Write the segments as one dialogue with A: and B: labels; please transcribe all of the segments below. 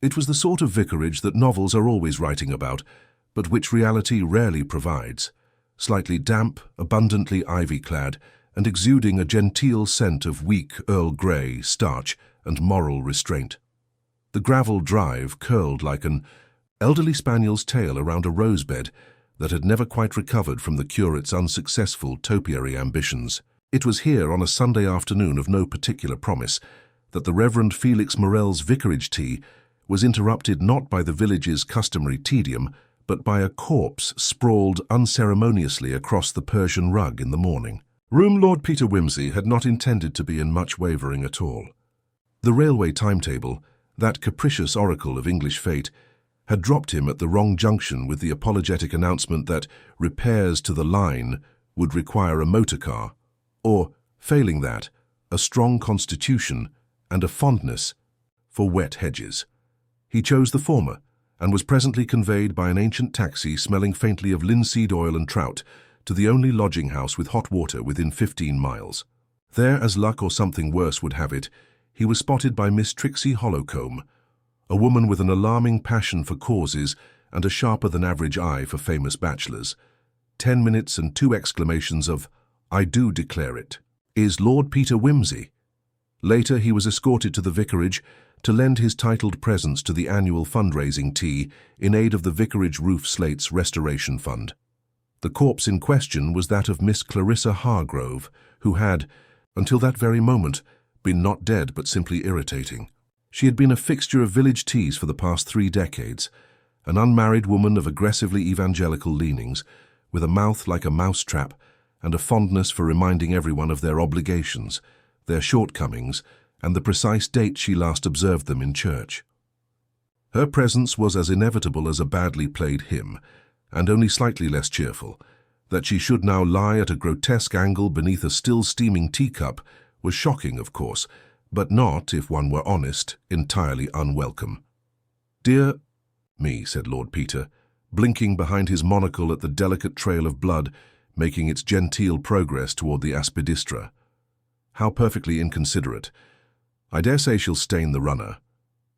A: It was the sort of vicarage that novels are always writing about, but which reality rarely provides. Slightly damp, abundantly ivy-clad, and exuding a genteel scent of weak Earl Grey, starch, and moral restraint. The gravel drive curled like an elderly spaniel's tail around a rosebed that had never quite recovered from the curate's unsuccessful topiary ambitions. It was here, on a Sunday afternoon of no particular promise, that the Reverend Felix Morel's vicarage tea was interrupted not by the village's customary tedium, but by a corpse sprawled unceremoniously across the Persian rug in the morning. Room Lord Peter Wimsey had not intended to be in much wavering at all. The railway timetable, that capricious oracle of English fate, had dropped him at the wrong junction with the apologetic announcement that repairs to the line would require a motor car, or, failing that, a strong constitution and a fondness for wet hedges. He chose the former, and was presently conveyed by an ancient taxi smelling faintly of linseed oil and trout to the only lodging-house with hot water within 15 miles. There, as luck or something worse would have it, he was spotted by Miss Trixie Hollowcombe, a woman with an alarming passion for causes and a sharper-than-average eye for famous bachelors. 10 minutes and 2 exclamations of, "I do declare it. Is Lord Peter Wimsey?" Later, he was escorted to the vicarage to lend his titled presence to the annual fundraising tea in aid of the Vicarage Roof Slates Restoration Fund. The corpse in question was that of Miss Clarissa Hargrove, who had, until that very moment, been not dead but simply irritating. She had been a fixture of village teas for the past 3 decades, an unmarried woman of aggressively evangelical leanings, with a mouth like a mousetrap and a fondness for reminding everyone of their obligations, their shortcomings, and the precise date she last observed them in church. Her presence was as inevitable as a badly played hymn, and only slightly less cheerful. That she should now lie at a grotesque angle beneath a still steaming teacup was shocking, of course, but not, if one were honest, entirely unwelcome. "Dear me," said Lord Peter, blinking behind his monocle at the delicate trail of blood making its genteel progress toward the aspidistra. "How perfectly inconsiderate. I dare say she'll stain the runner."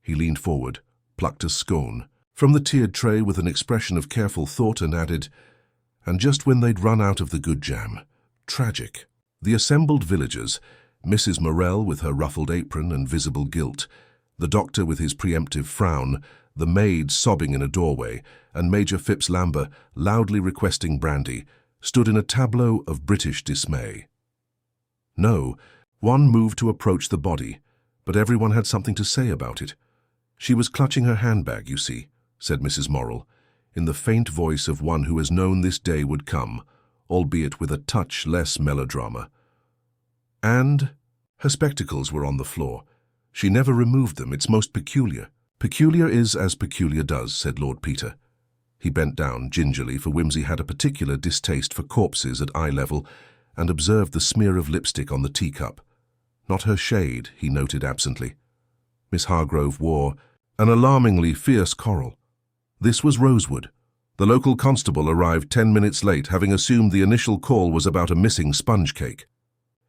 A: He leaned forward, plucked a scone from the tiered tray with an expression of careful thought, and added, "And just when they'd run out of the good jam. Tragic." The assembled villagers, Mrs. Morel with her ruffled apron and visible guilt, the doctor with his preemptive frown, the maid sobbing in a doorway, and Major Phipps Lamber loudly requesting brandy, stood in a tableau of British dismay. No, one moved to approach the body, but everyone had something to say about it. "She was clutching her handbag, you see," said Mrs. Morel, in the faint voice of one who has known this day would come, albeit with a touch less melodrama. "And her spectacles were on the floor. She never removed them. It's most peculiar." "Peculiar is as peculiar does," said Lord Peter. He bent down gingerly, for Wimsey had a particular distaste for corpses at eye level, and observed the smear of lipstick on the teacup. Not her shade, he noted absently. Miss Hargrove wore an alarmingly fierce coral. This was rosewood. The local constable arrived 10 minutes late, having assumed the initial call was about a missing sponge cake.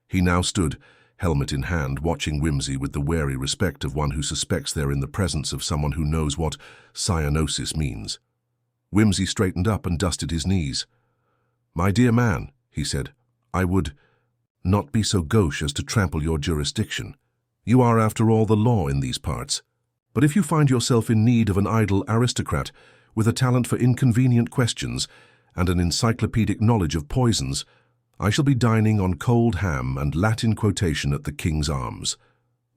A: He now stood, helmet in hand, watching Wimsey with the wary respect of one who suspects they're in the presence of someone who knows what cyanosis means. Wimsey straightened up and dusted his knees. "My dear man," he said, "I would not be so gauche as to trample your jurisdiction. You are, after all, the law in these parts. But if you find yourself in need of an idle aristocrat with a talent for inconvenient questions and an encyclopedic knowledge of poisons, I shall be dining on cold ham and Latin quotation at the King's Arms."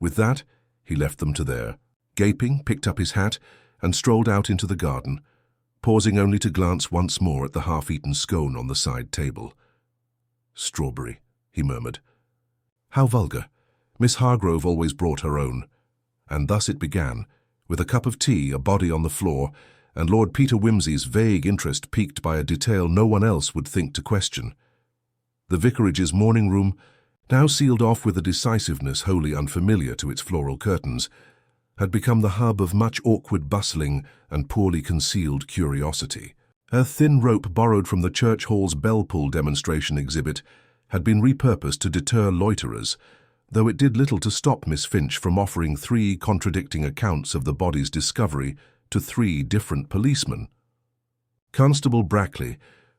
A: With that, he left them to their gaping, picked up his hat, and strolled out into the garden, pausing only to glance once more at the half-eaten scone on the side table. "Strawberry," he murmured. "How vulgar. Miss Hargrove always brought her own." And thus it began, with a cup of tea, a body on the floor, and Lord Peter Wimsey's vague interest piqued by a detail no one else would think to question. The vicarage's morning room, now sealed off with a decisiveness wholly unfamiliar to its floral curtains, had become the hub of much awkward bustling and poorly concealed curiosity. A thin rope borrowed from the church hall's bell-pull demonstration exhibit had been repurposed to deter loiterers, though it did little to stop Miss Finch from offering 3 contradicting accounts of the body's discovery to 3 different policemen. Constable Brackley,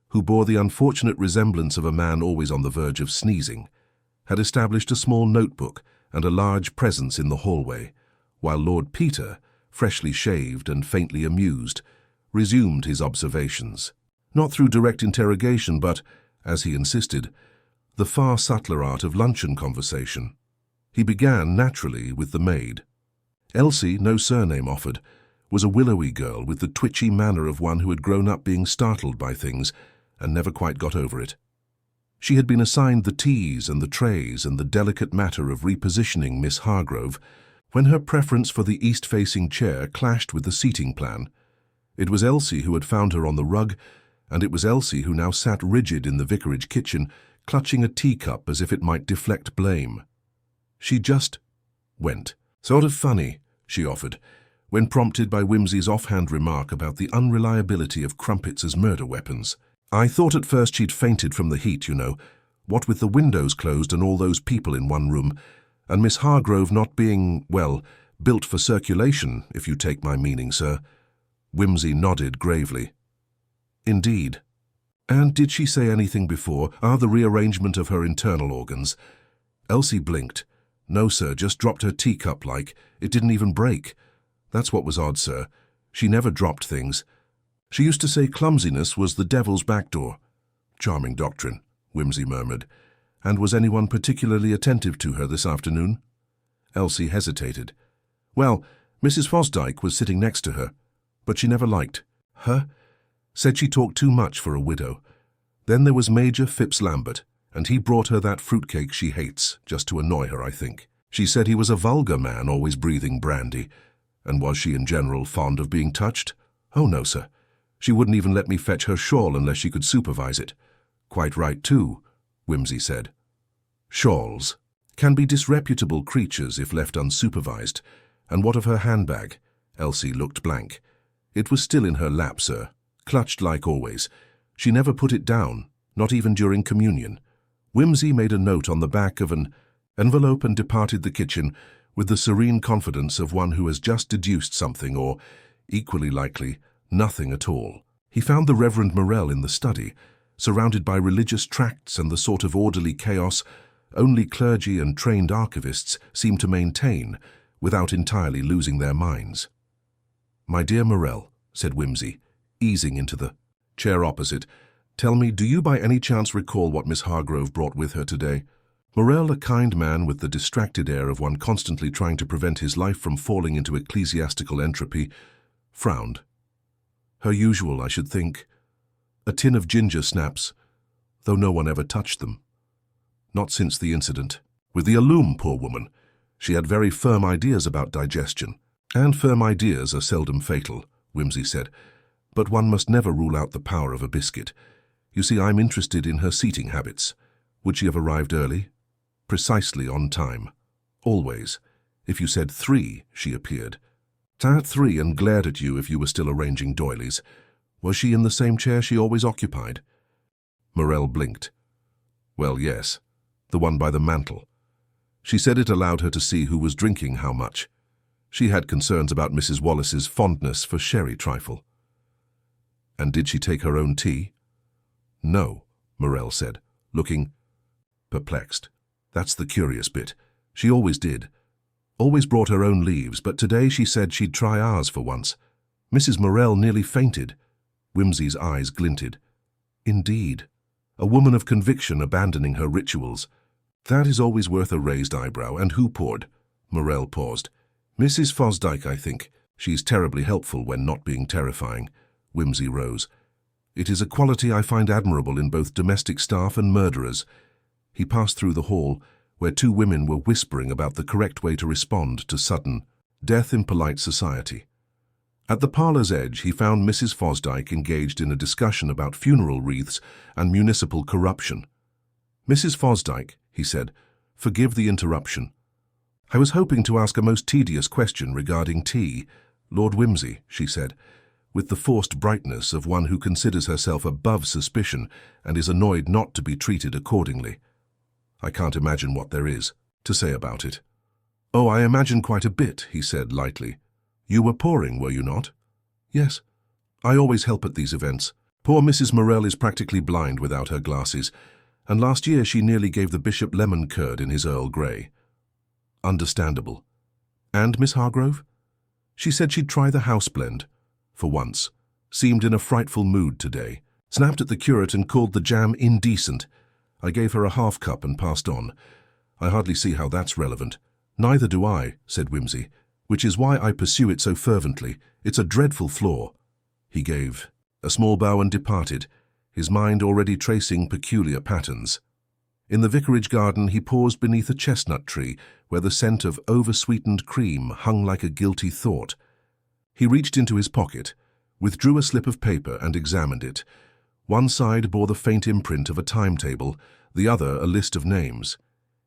A: who bore the unfortunate resemblance of a man always on the verge of sneezing, had established a small notebook and a large presence in the hallway, while Lord Peter, freshly shaved and faintly amused, resumed his observations, not through direct interrogation but, as he insisted, the far subtler art of luncheon conversation. He began, naturally, with the maid. Elsie, no surname offered, was a willowy girl with the twitchy manner of one who had grown up being startled by things and never quite got over it. She had been assigned the teas and the trays and the delicate matter of repositioning Miss Hargrove when her preference for the east-facing chair clashed with the seating plan. It was Elsie who had found her on the rug, and it was Elsie who now sat rigid in the vicarage kitchen, clutching a teacup as if it might deflect blame. She just went. "Sort of funny," she offered, when prompted by Whimsy's offhand remark about the unreliability of crumpets as murder weapons. "I thought at first she'd fainted from the heat, you know, what with the windows closed and all those people in one room, and Miss Hargrove not being, well, built for circulation, if you take my meaning, sir." Whimsy nodded gravely. "Indeed. And did she say anything before? The rearrangement of her internal organs?" Elsie blinked. "No, sir, just dropped her teacup like. It didn't even break. That's what was odd, sir. She never dropped things. She used to say clumsiness was the devil's back door." "Charming doctrine," Whimsy murmured. "And was anyone particularly attentive to her this afternoon?" Elsie hesitated. "Well, Mrs. Fosdyke was sitting next to her, but she never liked her. Said she talked too much for a widow. Then there was Major Phipps Lambert, and he brought her that fruitcake she hates, just to annoy her, I think. She said he was a vulgar man, always breathing brandy. And was she in general fond of being touched? Oh, no, sir. She wouldn't even let me fetch her shawl unless she could supervise it." "Quite right, too," Whimsy said. "Shawls can be disreputable creatures if left unsupervised. And what of her handbag?" Elsie looked blank. "It was still in her lap, sir, clutched like always. She never put it down, not even during communion." Whimsy made a note on the back of an envelope and departed the kitchen with the serene confidence of one who has just deduced something or, equally likely, nothing at all. He found the Reverend Morel in the study, surrounded by religious tracts and the sort of orderly chaos only clergy and trained archivists seem to maintain without entirely losing their minds. "My dear Morel," said Whimsy, easing into the chair opposite, "tell me, do you by any chance recall what Miss Hargrove brought with her today?" Morel, a kind man with the distracted air of one constantly trying to prevent his life from falling into ecclesiastical entropy, frowned. "Her usual, I should think. A tin of ginger snaps, though no one ever touched them. Not since the incident with the alum, poor woman. She had very firm ideas about digestion, and firm ideas are seldom fatal," Whimsy said. "But one must never rule out the power of a biscuit. You see, I'm interested in her seating habits. Would she have arrived early?" "Precisely on time. Always. If you said 3, she appeared. At 3 and glared at you if you were still arranging doilies. Was she in the same chair she always occupied?" Morel blinked. "Well, yes. The one by the mantel. She said it allowed her to see who was drinking how much. She had concerns about Mrs. Wallace's fondness for sherry trifle." "And did she take her own tea?" "No," Morel said, looking perplexed. "That's the curious bit. She always did. Always brought her own leaves, but today she said she'd try ours for once. Mrs. Morel nearly fainted." Whimsy's eyes glinted. "Indeed. A woman of conviction abandoning her rituals. That is always worth a raised eyebrow. And who poured?" Morel paused. "Mrs. Fosdyke, I think. She's terribly helpful when not being terrifying." Whimsy rose. "It is a quality I find admirable in both domestic staff and murderers." He passed through the hall, where 2 women were whispering about the correct way to respond to sudden death in polite society. At the parlour's edge, he found Mrs. Fosdyke engaged in a discussion about funeral wreaths and municipal corruption. "Mrs. Fosdyke," he said, "forgive the interruption. I was hoping to ask a most tedious question regarding tea." "Lord Whimsy," she said, with the forced brightness of one who considers herself above suspicion and is annoyed not to be treated accordingly. "I can't imagine what there is to say about it. "Oh, I imagine quite a bit," he said lightly. "You were pouring, were you not?" "Yes. I always help at these events. Poor Mrs. Morell is practically blind without her glasses, and last year she nearly gave the bishop lemon curd in his Earl Grey." "Understandable. And Miss Hargrove?" "She said she'd try the house blend. For once. Seemed in a frightful mood today. Snapped at the curate and called the jam indecent. I gave her a half cup and passed on. I hardly see how that's relevant." "Neither do I," said Whimsy, "which is why I pursue it so fervently. It's a dreadful flaw." He gave a small bow and departed, his mind already tracing peculiar patterns. In the vicarage garden he paused beneath a chestnut tree where the scent of over-sweetened cream hung like a guilty thought. He reached into his pocket, withdrew a slip of paper and examined it. One side bore the faint imprint of a timetable, the other a list of names.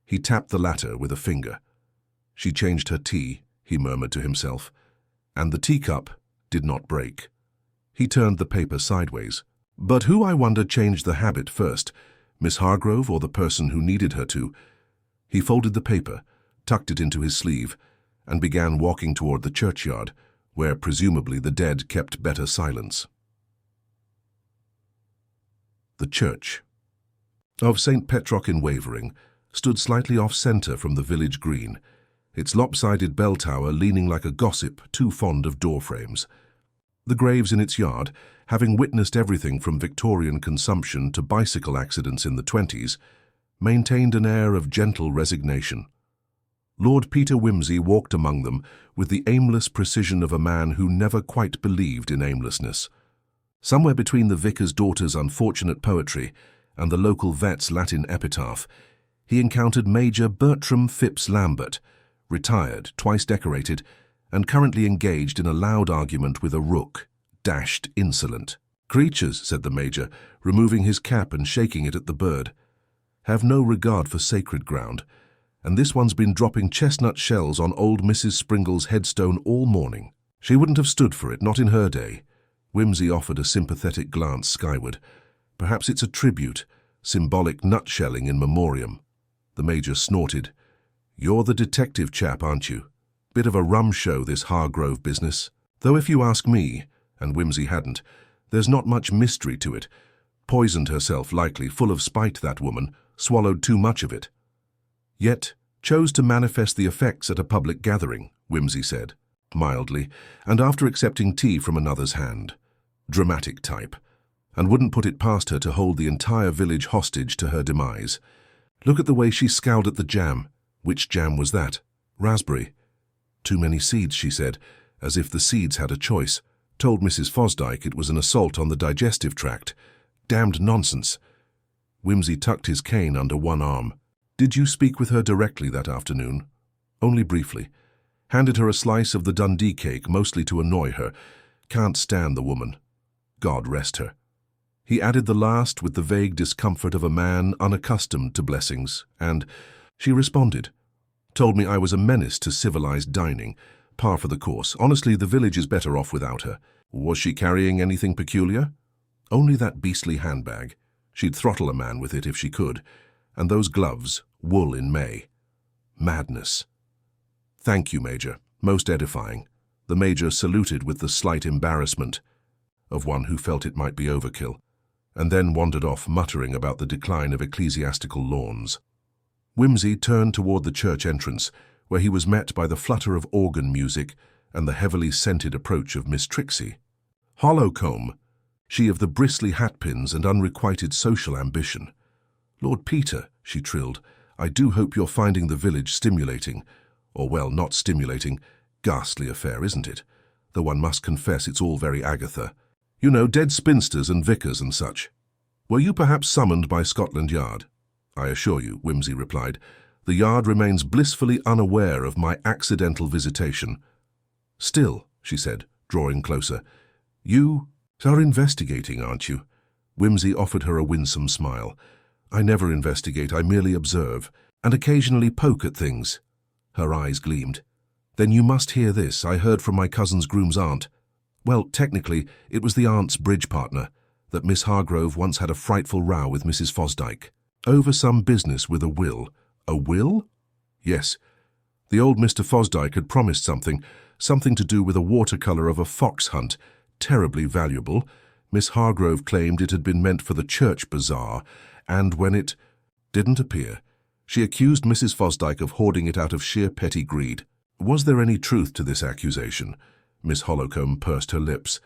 A: He tapped the latter with a finger. "She changed her tea," he murmured to himself, "and the teacup did not break." He turned the paper sideways. But who, I wonder, changed the habit first, Miss Hargrove or the person who needed her to? He folded the paper, tucked it into his sleeve, and began walking toward the churchyard, where presumably the dead kept better silence. The church of St. Petrock in Wavering stood slightly off-centre from the village green, its lopsided bell tower leaning like a gossip too fond of door frames. The graves in its yard, having witnessed everything from Victorian consumption to bicycle accidents in the 20s, maintained an air of gentle resignation. Lord Peter Wimsey walked among them with the aimless precision of a man who never quite believed in aimlessness. Somewhere between the vicar's daughter's unfortunate poetry and the local vet's Latin epitaph, he encountered Major Bertram Phipps Lambert, retired, twice decorated, and currently engaged in a loud argument with a rook, dashed insolent. "Creatures," said the Major, removing his cap and shaking it at the bird, "have no regard for sacred ground, and this one's been dropping chestnut shells on old Mrs. Springle's headstone all morning. She wouldn't have stood for it, not in her day." Whimsy offered a sympathetic glance skyward. "Perhaps it's a tribute, symbolic nutshelling in memoriam." The Major snorted. "You're the detective chap, aren't you? Bit of a rum show, this Hargrove business. Though if you ask me," and Whimsy hadn't, "there's not much mystery to it. Poisoned herself, likely, full of spite, that woman, swallowed too much of it." "Yet chose to manifest the effects at a public gathering," Whimsy said, mildly, and after accepting tea from another's hand. Dramatic type, and wouldn't put it past her to hold the entire village hostage to her demise. "Look at the way she scowled at the jam." "Which jam was that?" "Raspberry." "Too many seeds," she said, as if the seeds had a choice. "Told Mrs. Fosdyke it was an assault on the digestive tract. Damned nonsense." Whimsy tucked his cane under one arm. "Did you speak with her directly that afternoon?" "Only briefly. Handed her a slice of the Dundee cake, mostly to annoy her. Can't stand the woman. God rest her." He added the last with the vague discomfort of a man unaccustomed to blessings, and she responded. "Told me I was a menace to civilized dining. Par for the course. Honestly, the village is better off without her." "Was she carrying anything peculiar?" "Only that beastly handbag. She'd throttle a man with it if she could. And those gloves, wool in May. Madness." "Thank you, Major. Most edifying." The Major saluted with the slight embarrassment of one who felt it might be overkill, and then wandered off muttering about the decline of ecclesiastical lawns. Whimsy turned toward the church entrance, where he was met by the flutter of organ music and the heavily scented approach of Miss Trixie. Hollowcomb, she of the bristly hatpins and unrequited social ambition. "Lord Peter," she trilled, "I do hope you're finding the village stimulating. Or, well, not stimulating. Ghastly affair, isn't it? Though one must confess it's all very Agatha. You know, dead spinsters and vicars and such. Were you perhaps summoned by Scotland Yard?" "I assure you," Whimsy replied, "the Yard remains blissfully unaware of my accidental visitation." "Still," she said, drawing closer, "you are investigating, aren't you?" Whimsy offered her a winsome smile. "I never investigate, I merely observe, and occasionally poke at things." Her eyes gleamed. "Then you must hear this. I heard from my cousin's groom's aunt. Well, technically, it was the aunt's bridge partner, that Miss Hargrove once had a frightful row with Mrs. Fosdyke. Over some business with a will." "A will?" Yes. The old Mr. Fosdyke had promised something to do with a watercolour of a fox hunt, terribly valuable. Miss Hargrove claimed it had been meant for the church bazaar, and when it didn't appear, she accused Mrs. Fosdyke of hoarding it out of sheer petty greed. Was there any truth to this accusation? Miss Holcombe pursed her lips.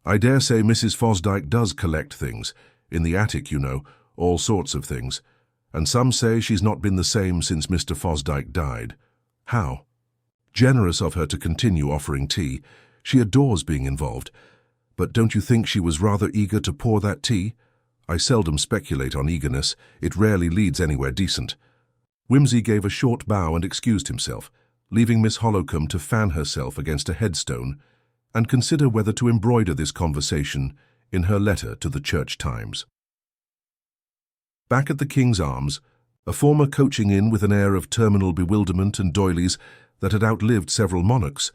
A: I dare say Mrs. Fosdyke does collect things. In the attic, you know, all sorts of things. And some say she's not been the same since Mr. Fosdyke died. How? Generous of her to continue offering tea. She adores being involved. But don't you think she was rather eager to pour that tea? I seldom speculate on eagerness. It rarely leads anywhere decent. Whimsy gave a short bow and excused himself, leaving Miss Holcombe to fan herself against a headstone and consider whether to embroider this conversation in her letter to the Church Times. Back at the King's Arms, a former coaching inn with an air of terminal bewilderment and doilies that had outlived several monarchs,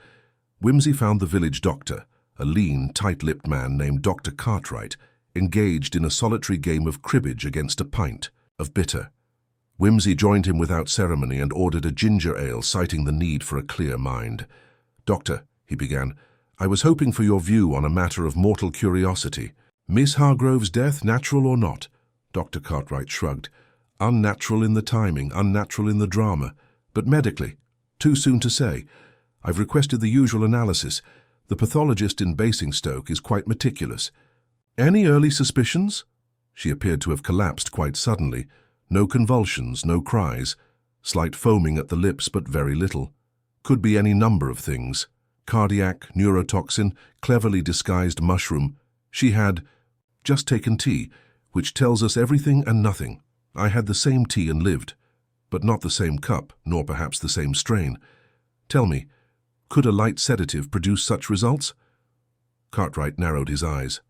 A: Whimsy found the village doctor, a lean, tight-lipped man named Dr. Cartwright, engaged in a solitary game of cribbage against a pint of bitter. Whimsy joined him without ceremony and ordered a ginger ale, citing the need for a clear mind. "Doctor," he began, "I was hoping for your view on a matter of mortal curiosity. Miss Hargrove's death, natural or not?" Dr. Cartwright shrugged. "Unnatural in the timing, unnatural in the drama. But medically, too soon to say. I've requested the usual analysis. The pathologist in Basingstoke is quite meticulous. Any early suspicions?" She appeared to have collapsed quite suddenly. No convulsions, no cries. Slight foaming at the lips, but very little. Could be any number of things. Cardiac, neurotoxin, cleverly disguised mushroom. She had just taken tea, which tells us everything and nothing. I had the same tea and lived, but not the same cup, nor perhaps the same strain. Tell me, could a light sedative produce such results? Cartwright narrowed his eyes.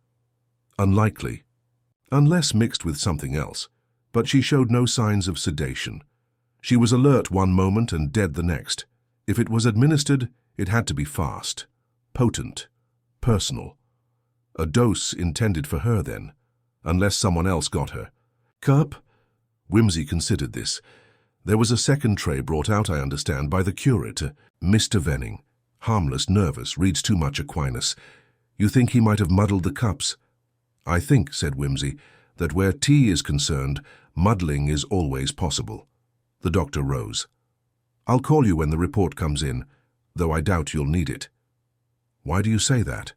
A: Unlikely, unless mixed with something else. But she showed no signs of sedation. She was alert one moment and dead the next. If it was administered, it had to be fast, potent, personal. A dose intended for her, then, unless someone else got her. Cup? Whimsy considered this. There was a second tray brought out, I understand, by the curate, Mr. Venning. Harmless, nervous, reads too much Aquinas. You think he might have muddled the cups? I think, said Whimsy, that where tea is concerned, muddling is always possible. The doctor rose. I'll call you when the report comes in, though I doubt you'll need it. Why do you say that?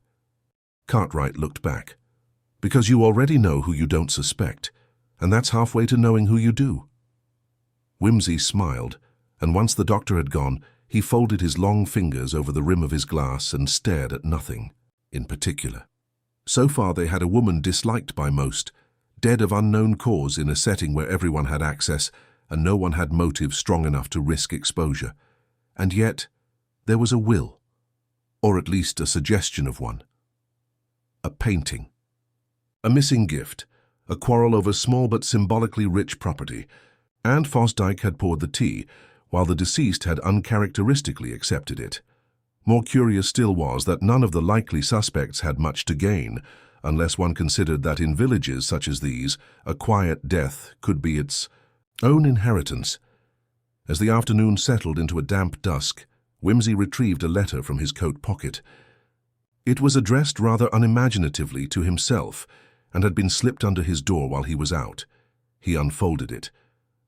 A: Cartwright looked back. Because you already know who you don't suspect, and that's halfway to knowing who you do. Whimsy smiled, and once the doctor had gone, he folded his long fingers over the rim of his glass and stared at nothing in particular. So far they had a woman disliked by most, dead of unknown cause in a setting where everyone had access and no one had motive strong enough to risk exposure. And yet, there was a will, or at least a suggestion of one. A painting. A missing gift, a quarrel over small but symbolically rich property, and Fosdyke had poured the tea, while the deceased had uncharacteristically accepted it. More curious still was that none of the likely suspects had much to gain, unless one considered that in villages such as these, a quiet death could be its own inheritance. As the afternoon settled into a damp dusk, Whimsy retrieved a letter from his coat pocket. It was addressed rather unimaginatively to himself, and had been slipped under his door while he was out. He unfolded it.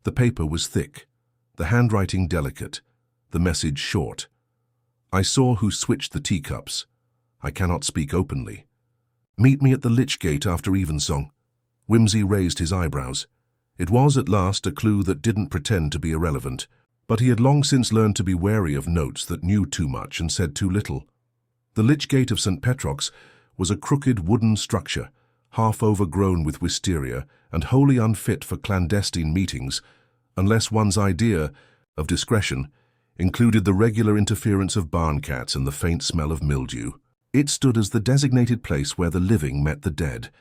A: The paper was thick, the handwriting delicate, the message short. I saw who switched the teacups. I cannot speak openly. Meet me at the Lich Gate after evensong. Whimsy raised his eyebrows. It was, at last, a clue that didn't pretend to be irrelevant, but he had long since learned to be wary of notes that knew too much and said too little. The Lich Gate of St. Petrox was a crooked wooden structure, half overgrown with wisteria and wholly unfit for clandestine meetings, unless one's idea of discretion included the regular interference of barn cats and the faint smell of mildew. It stood as the designated place where the living met the dead,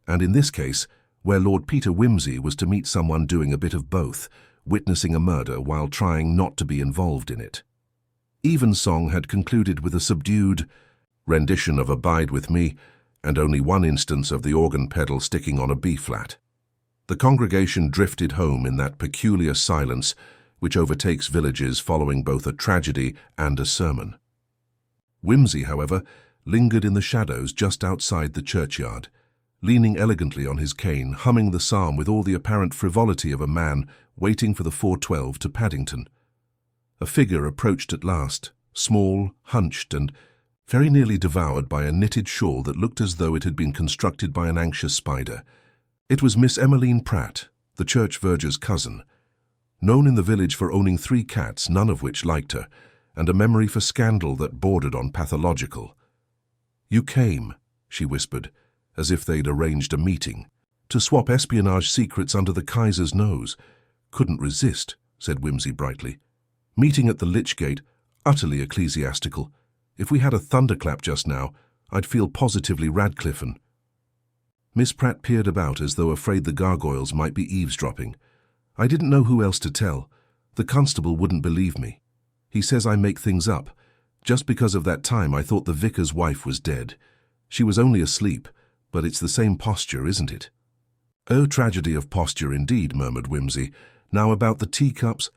A: and in this case, where Lord Peter Whimsy was to meet someone doing a bit of both, witnessing a murder while trying not to be involved in it. Evensong had concluded with a subdued rendition of Abide With Me, and only one instance of the organ pedal sticking on a B-flat. The congregation drifted home in that peculiar silence which overtakes villages following both a tragedy and a sermon. Wimsey, however, lingered in the shadows just outside the churchyard, leaning elegantly on his cane, humming the psalm with all the apparent frivolity of a man waiting for the 4:12 to Paddington. A figure approached at last, small, hunched, and very nearly devoured by a knitted shawl that looked as though it had been constructed by an anxious spider. It was Miss Emmeline Pratt, the church verger's cousin, known in the village for owning 3 cats, none of which liked her, and a memory for scandal that bordered on pathological. "You came," she whispered, as if they'd arranged a meeting, "to swap espionage secrets under the Kaiser's nose." "Couldn't resist," said Wimsey brightly. "Meeting at the Lich Gate, utterly ecclesiastical. If we had a thunderclap just now, I'd feel positively Radcliffean." Miss Pratt peered about as though afraid the gargoyles might be eavesdropping. "I didn't know who else to tell. The constable wouldn't believe me. He says I make things up. Just because of that time I thought the vicar's wife was dead. She was only asleep, but it's the same posture, isn't it?" "Oh, tragedy of posture indeed," murmured Wimsey. "Now about the teacups."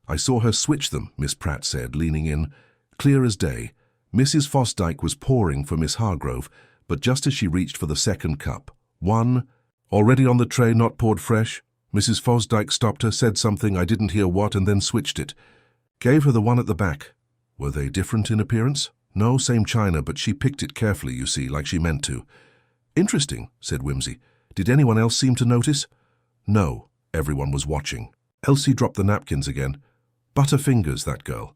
A: "I saw her switch them," Miss Pratt said, leaning in. "Clear as day. Mrs. Fosdyke was pouring for Miss Hargrove, but just as she reached for the second cup, one, already on the tray, not poured fresh, Mrs. Fosdyke stopped her, said something, I didn't hear what, and then switched it. Gave her the one at the back." "Were they different in appearance?" "No, same china, but she picked it carefully, you see, like she meant to." "Interesting," said Wimsey. "Did anyone else seem to notice?" "No, everyone was watching." Elsie dropped the napkins again. "Butterfingers, that girl."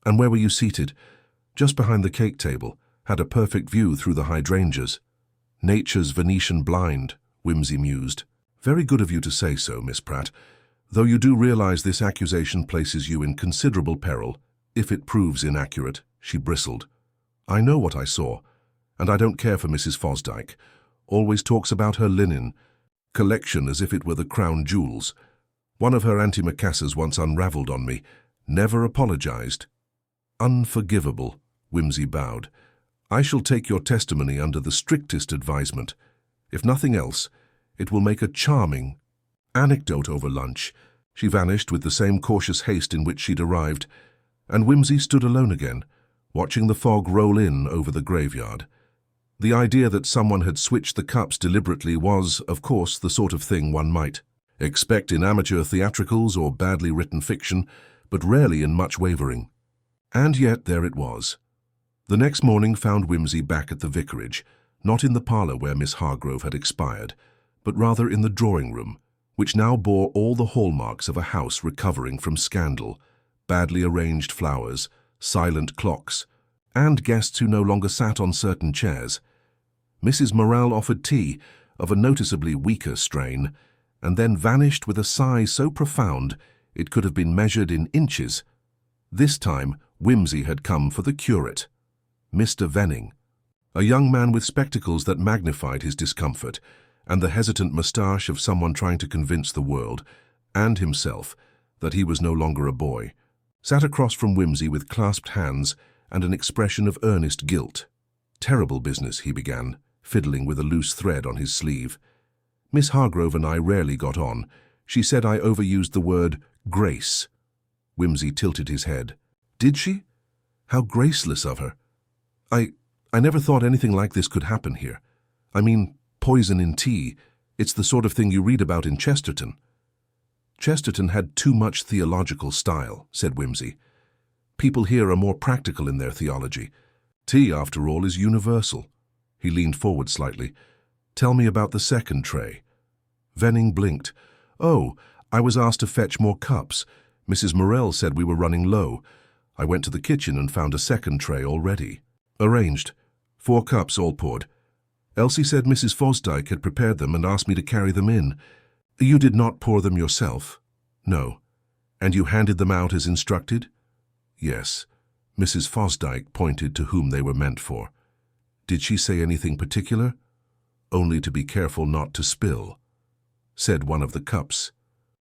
A: "And where were you seated?" "Just behind the cake table. Had a perfect view through the hydrangeas." "Nature's Venetian blind," Wimsey mused. "Very good of you to say so, Miss Pratt, though you do realize this accusation places you in considerable peril, if it proves inaccurate." She bristled. "I know what I saw, and I don't care for Mrs. Fosdyke. Always talks about her linen collection as if it were the crown jewels. One of her antimacassars once unraveled on me. Never apologized." "Unforgivable," Wimsey bowed. "I shall take your testimony under the strictest advisement. If nothing else, it will make a charming anecdote over lunch." She vanished with the same cautious haste in which she'd arrived, and Wimsey stood alone again, watching the fog roll in over the graveyard. The idea that someone had switched the cups deliberately was, of course, the sort of thing one might expect in amateur theatricals or badly written fiction, but rarely in much wavering. And yet there it was. The next morning found Wimsey back at the vicarage, not in the parlour where Miss Hargrove had expired, but rather in the drawing-room, which now bore all the hallmarks of a house recovering from scandal: badly arranged flowers, silent clocks, and guests who no longer sat on certain chairs. Mrs. Morell offered tea, of a noticeably weaker strain, and then vanished with a sigh so profound it could have been measured in inches. This time Wimsey had come for the curate, Mr. Venning, a young man with spectacles that magnified his discomfort, and the hesitant moustache of someone trying to convince the world, and himself, that he was no longer a boy. Sat across from Wimsey with clasped hands and an expression of earnest guilt. "Terrible business," he began, fiddling with a loose thread on his sleeve. "Miss Hargrove and I rarely got on. She said I overused the word grace." Wimsey tilted his head. "Did she? How graceless of her. I never thought anything like this could happen here. I mean, poison in tea. It's the sort of thing you read about in Chesterton." "Chesterton had too much theological style," said Wimsey. "People here are more practical in their theology. Tea, after all, is universal." He leaned forward slightly. "Tell me about the second tray." Venning blinked. "Oh, I was asked to fetch more cups. Mrs. Morell said we were running low. I went to the kitchen and found a second tray already." "Arranged. 4 cups all poured. Elsie said Mrs. Fosdyke had prepared them and asked me to carry them in." "You did not pour them yourself?" "No." "And you handed them out as instructed?" "Yes." Mrs. Fosdyke pointed to whom they were meant for. "Did she say anything particular?" "Only to be careful not to spill," said one of the cups.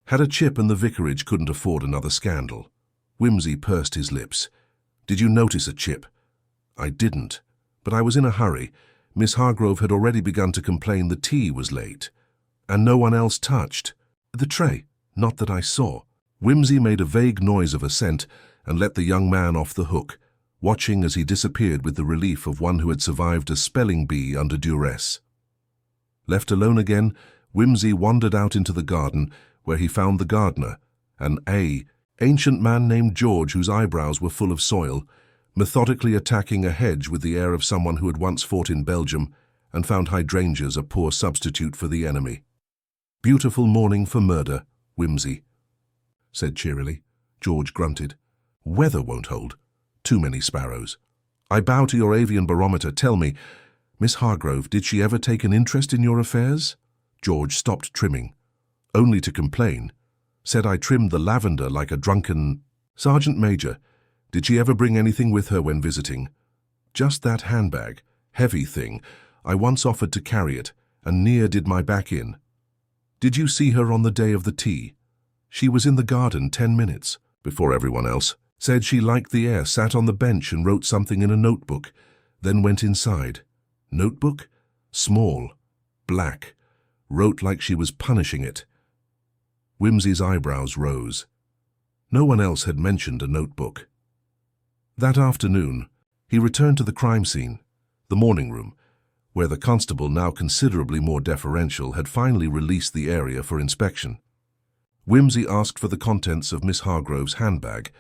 A: "Had a chip and the vicarage couldn't afford another scandal." Wimsey pursed his lips. "Did you notice a chip?" "I didn't, but I was in a hurry. Miss Hargrove had already begun to complain the tea was late." "And no one else touched?" "The tray, not that I saw." Whimsy made a vague noise of assent and let the young man off the hook, watching as he disappeared with the relief of one who had survived a spelling bee under duress. Left alone again, Whimsy wandered out into the garden, where he found the gardener, an ancient man named George whose eyebrows were full of soil, methodically attacking a hedge with the air of someone who had once fought in Belgium and found hydrangeas a poor substitute for the enemy. "Beautiful morning for murder, Whimsy," said cheerily. George grunted. "Weather won't hold. Too many sparrows. I bow to your avian barometer. Tell me, Miss Hargrove, did she ever take an interest in your affairs?" George stopped trimming, only to complain. "Said I trimmed the lavender like a drunken—" "Sergeant Major, did she ever bring anything with her when visiting?" "Just that handbag. Heavy thing. I once offered to carry it, and near did my back in." "Did you see her on the day of the tea?" "She was in the garden 10 minutes, before everyone else. Said she liked the air, sat on the bench and wrote something in a notebook, then went inside." "Notebook?" "Small. Black. Wrote like she was punishing it." Whimsy's eyebrows rose. No one else had mentioned a notebook. That afternoon, he returned to the crime scene, the morning room, where the constable, now considerably more deferential, had finally released the area for inspection. Whimsy asked for the contents of Miss Hargrove's handbag,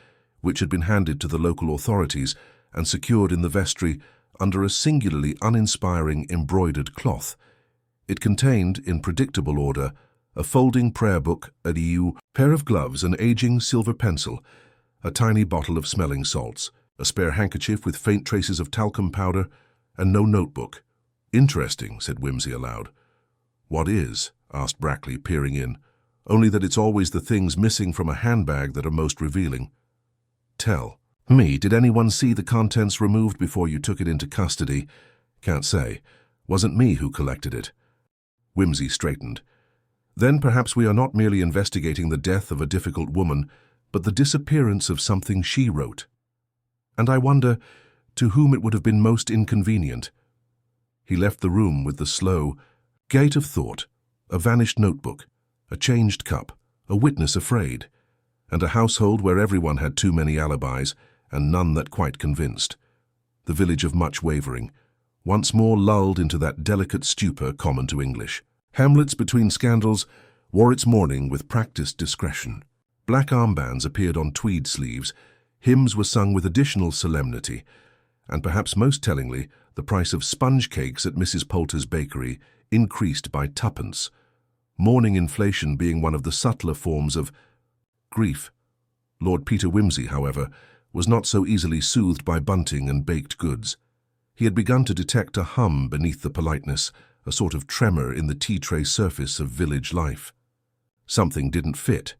A: which had been handed to the local authorities and secured in the vestry under a singularly uninspiring embroidered cloth. It contained, in predictable order, a folding prayer book, a pair of gloves, an aging silver pencil, a tiny bottle of smelling salts, a spare handkerchief with faint traces of talcum powder, and no notebook. "Interesting," said Whimsy aloud. "What is?" asked Brackley, peering in. "Only that it's always the things missing from a handbag that are most revealing." "Tell me, did anyone see the contents removed before you took it into custody?" "Can't say. Wasn't me who collected it." Whimsy straightened. "Then perhaps we are not merely investigating the death of a difficult woman, but the disappearance of something she wrote. And I wonder to whom it would have been most inconvenient." He left the room with the slow gait of thought, a vanished notebook, a changed cup, a witness afraid, and a household where everyone had too many alibis and none that quite convinced. The village of much wavering, once more lulled into that delicate stupor common to English. Hamlet's between scandals wore its mourning with practiced discretion. Black armbands appeared on tweed sleeves, hymns were sung with additional solemnity, and perhaps most tellingly, the price of sponge cakes at Mrs. Poulter's bakery increased by 2d, mourning inflation being one of the subtler forms of grief. Lord Peter Whimsy, however, was not so easily soothed by bunting and baked goods. He had begun to detect a hum beneath the politeness, a sort of tremor in the tea-tray surface of village life. Something didn't fit,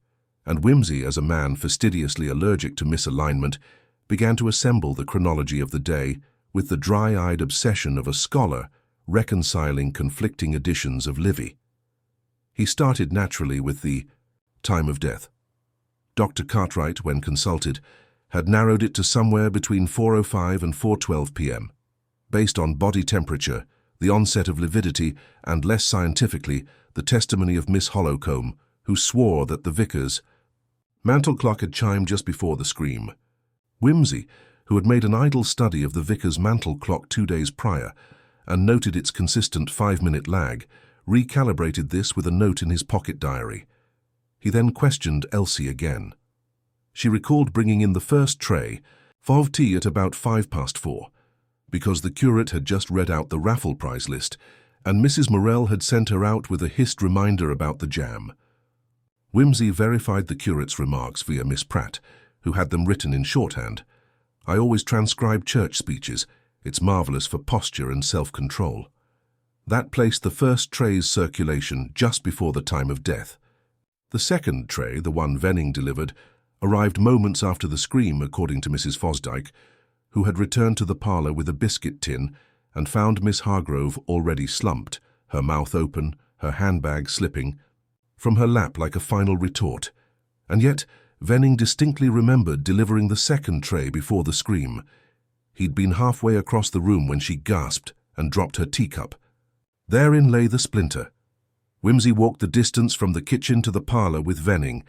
A: and Whimsy, as a man fastidiously allergic to misalignment, began to assemble the chronology of the day with the dry-eyed obsession of a scholar reconciling conflicting editions of Livy. He started naturally with the time of death. Dr. Cartwright, when consulted, had narrowed it to somewhere between 4:05 and 4:12 p.m. Based on body temperature, the onset of lividity, and less scientifically, the testimony of Miss Hollowcombe, who swore that the vicar's mantel clock had chimed just before the scream. Whimsy, who had made an idle study of the vicar's mantel clock 2 days prior and noted its consistent 5-minute lag, recalibrated this with a note in his pocket diary. He then questioned Elsie again. She recalled bringing in the first tray of tea at about 4:05, because the curate had just read out the raffle prize list, and Mrs. Morell had sent her out with a hissed reminder about the jam. Whimsy verified the curate's remarks via Miss Pratt, who had them written in shorthand. "I always transcribe church speeches. It's marvelous for posture and self-control." That placed the first tray's circulation just before the time of death. The second tray, the one Venning delivered, arrived moments after the scream, according to Mrs. Fosdyke, who had returned to the parlour with a biscuit tin and found Miss Hargrove already slumped, her mouth open, her handbag slipping from her lap like a final retort. And yet Venning distinctly remembered delivering the second tray before the scream. He'd been halfway across the room when she gasped and dropped her teacup. Therein lay the splinter. Whimsy walked the distance from the kitchen to the parlour with Venning,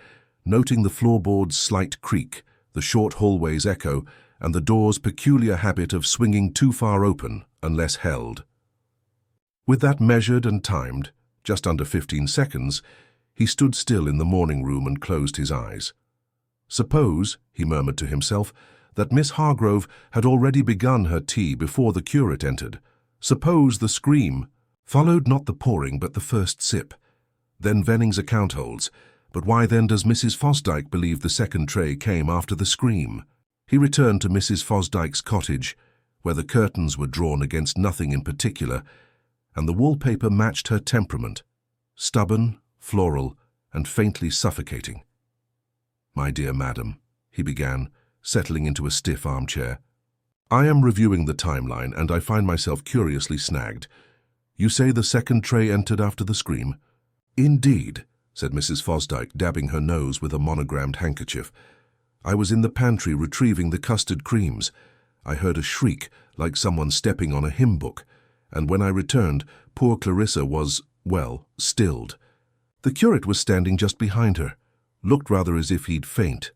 A: noting the floorboard's slight creak, the short hallway's echo, and the door's peculiar habit of swinging too far open unless held. With that measured and timed, just under 15 seconds, he stood still in the morning room and closed his eyes. Suppose, he murmured to himself, that Miss Hargrove had already begun her tea before the curate entered. Suppose the scream followed not the pouring but the first sip. Then Venning's account holds, but why then does Mrs. Fosdyke believe the second tray came after the scream? He returned to Mrs. Fosdyke's cottage, where the curtains were drawn against nothing in particular, and the wallpaper matched her temperament, stubborn, floral, and faintly suffocating. "My dear madam," he began, settling into a stiff armchair, "I am reviewing the timeline and I find myself curiously snagged. You say the second tray entered after the scream?" "Indeed," said Mrs. Fosdyke, dabbing her nose with a monogrammed handkerchief. "I was in the pantry retrieving the custard creams. I heard a shriek, like someone stepping on a hymn book, and when I returned, poor Clarissa was, well, stilled. The curate was standing just behind her, looked rather as if he'd faint.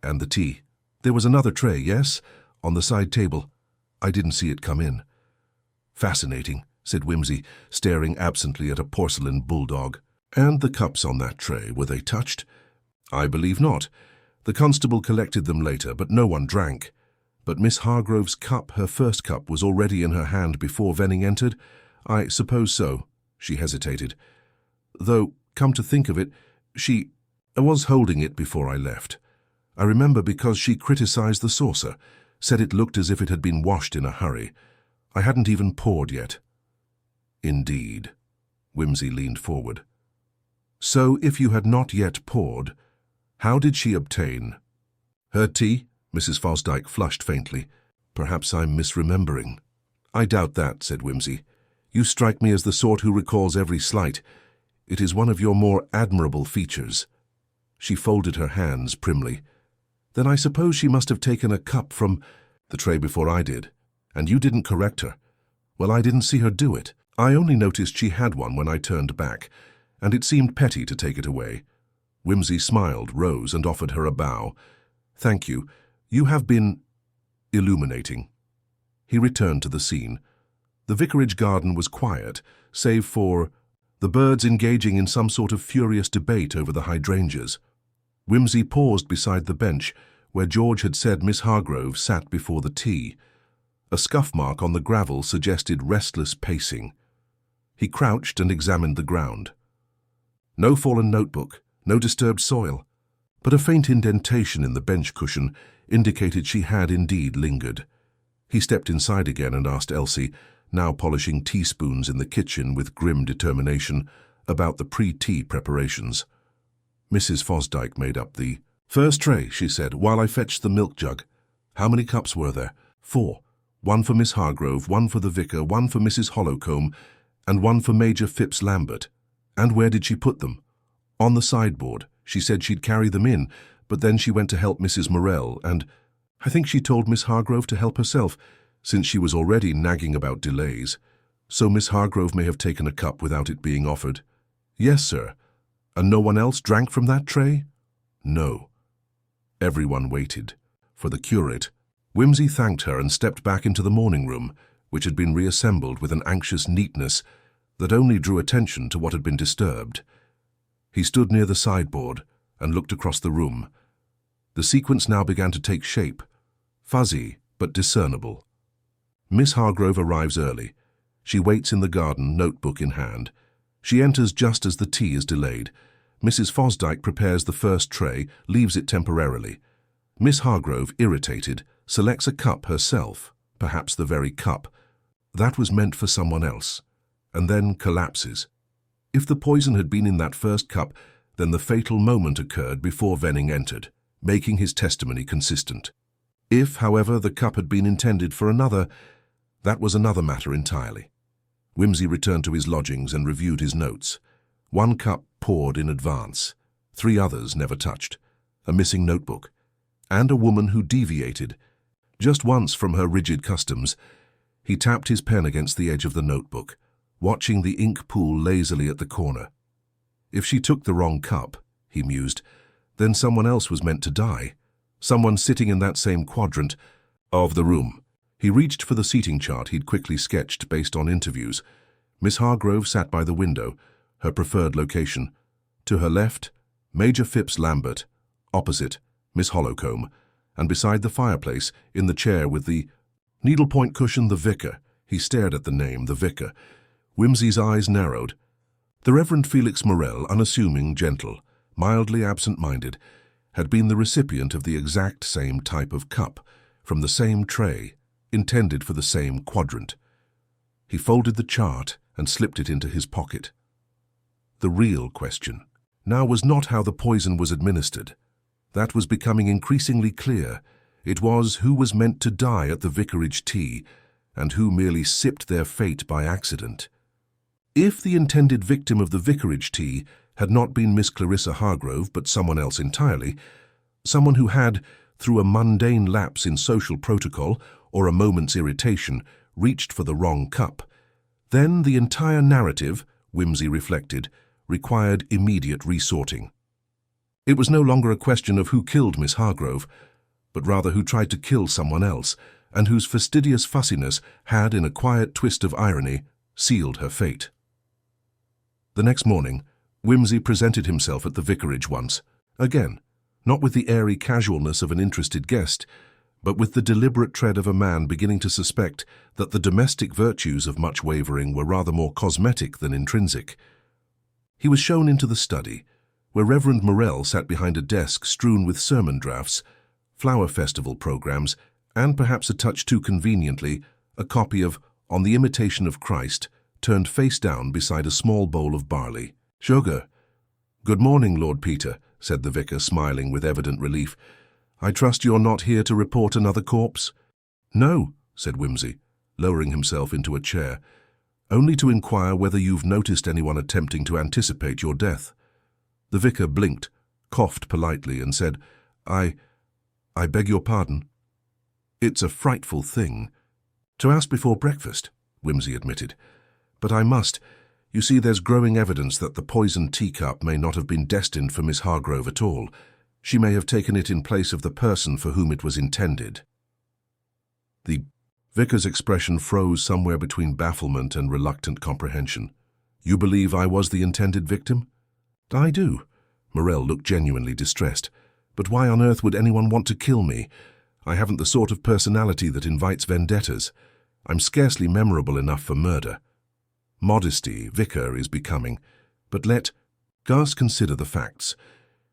A: And the tea. There was another tray, yes, on the side table. I didn't see it come in." "Fascinating," said Wimsey, staring absently at a porcelain bulldog. "And the cups on that tray, were they touched?" "I believe not. The constable collected them later, but no one drank. But Miss Hargrove's cup, her first cup, was already in her hand before Venning entered?" "I suppose so." She hesitated. "Though, come to think of it, she was holding it before I left. I remember because she criticized the saucer, said it looked as if it had been washed in a hurry. I hadn't even poured yet." "Indeed." Wimsey leaned forward. "So if you had not yet poured, how did she obtain—" "Her tea?" Mrs. Fosdyke flushed faintly. "Perhaps I'm misremembering." "I doubt that," said Wimsey. "You strike me as the sort who recalls every slight. It is one of your more admirable features." She folded her hands primly. "Then I suppose she must have taken a cup from the tray before I did, and you didn't correct her." "Well, I didn't see her do it. I only noticed she had one when I turned back, and it seemed petty to take it away." Wimsey smiled, rose, and offered her a bow. "Thank you. You have been illuminating." He returned to the scene. The vicarage garden was quiet, save for the birds engaging in some sort of furious debate over the hydrangeas. Wimsey paused beside the bench where George had said Miss Hargrove sat before the tea. A scuff mark on the gravel suggested restless pacing. He crouched and examined the ground. No fallen notebook, no disturbed soil, but a faint indentation in the bench cushion indicated she had indeed lingered. He stepped inside again and asked Elsie, now polishing teaspoons in the kitchen with grim determination, about the pre-tea preparations. Mrs. Fosdyke made up the first tray, she said, while I fetched the milk jug. How many cups were there? 4. One for Miss Hargrove, one for the vicar, one for Mrs. Hollowcombe, and one for Major Phipps Lambert. And where did she put them? On the sideboard. She said she'd carry them in, but then she went to help Mrs. Morell, and I think she told Miss Hargrove to help herself, since she was already nagging about delays. So Miss Hargrove may have taken a cup without it being offered. Yes, sir. And no one else drank from that tray? No. Everyone waited. For the curate. Wimsey thanked her and stepped back into the morning room, which had been reassembled with an anxious neatness that only drew attention to what had been disturbed. He stood near the sideboard and looked across the room. The sequence now began to take shape, fuzzy but discernible. Miss Hargrove arrives early. She waits in the garden, notebook in hand. She enters just as the tea is delayed. Mrs. Fosdyke prepares the first tray, leaves it temporarily. Miss Hargrove, irritated, selects a cup herself, perhaps the very cup that was meant for someone else, and then collapses. If the poison had been in that first cup, then the fatal moment occurred before Venning entered, making his testimony consistent. If, however, the cup had been intended for another, that was another matter entirely. Wimsey returned to his lodgings and reviewed his notes. 1 cup poured in advance, 3 others never touched, a missing notebook, and a woman who deviated. Just once from her rigid customs, he tapped his pen against the edge of the notebook, watching the ink pool lazily at the corner. If she took the wrong cup, he mused, Then someone else was meant to die. Someone sitting in that same quadrant of the room. He reached for the seating chart he'd quickly sketched based on interviews. Miss Hargrove sat by the window, her preferred location. To her left, Major Phipps Lambert. Opposite, Miss Hollowcombe. And beside the fireplace, in the chair with the needlepoint cushion, the vicar. He stared at the name, the vicar. Wimsey's eyes narrowed. The Reverend Felix Morel, unassuming, gentle, mildly absent-minded, had been the recipient of the exact same type of cup, from the same tray, intended for the same quadrant. He folded the chart and slipped it into his pocket. The real question now was not how the poison was administered. That was becoming increasingly clear. It was who was meant to die at the vicarage tea, and who merely sipped their fate by accident. If the intended victim of the vicarage tea had not been Miss Clarissa Hargrove, but someone else entirely, someone who had, through a mundane lapse in social protocol or a moment's irritation, reached for the wrong cup, then the entire narrative, Wimsey reflected, required immediate resorting. It was no longer a question of who killed Miss Hargrove, but rather who tried to kill someone else, and whose fastidious fussiness had, in a quiet twist of irony, sealed her fate. The next morning, Wimsey presented himself at the vicarage once, again, not with the airy casualness of an interested guest, but with the deliberate tread of a man beginning to suspect that the domestic virtues of much wavering were rather more cosmetic than intrinsic. He was shown into the study, where Reverend Morel sat behind a desk strewn with sermon drafts, flower festival programs, and perhaps a touch too conveniently, a copy of On the Imitation of Christ, turned face down beside a small bowl of barley. "Sugar." "Good morning, Lord Peter," said the vicar, smiling with evident relief. "I trust you're not here to report another corpse?" "No," said Wimsey, lowering himself into a chair. "Only to inquire whether you've noticed anyone attempting to anticipate your death." The vicar blinked, coughed politely, and said, I beg your pardon." "It's a frightful thing to ask before breakfast," Wimsey admitted. "But I must. You see, there's growing evidence that the poisoned teacup may not have been destined for Miss Hargrove at all. She may have taken it in place of the person for whom it was intended." The vicar's expression froze somewhere between bafflement and reluctant comprehension. "You believe I was the intended victim?" "I do." Morel looked genuinely distressed. "But why on earth would anyone want to kill me? I haven't the sort of personality that invites vendettas. I'm scarcely memorable enough for murder. Modesty, vicar, is becoming. But let us consider the facts.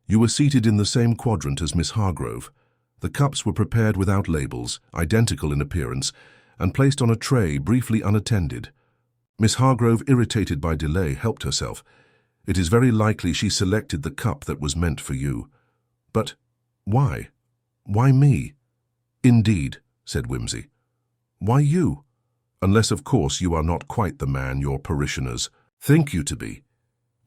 A: You were seated in the same quadrant as Miss Hargrove. The cups were prepared without labels, identical in appearance, and placed on a tray briefly unattended. Miss Hargrove, irritated by delay, helped herself. It is very likely she selected the cup that was meant for you. But why? Why me?" "Indeed," said Wimsey. "Why you? Unless, of course, you are not quite the man your parishioners think you to be."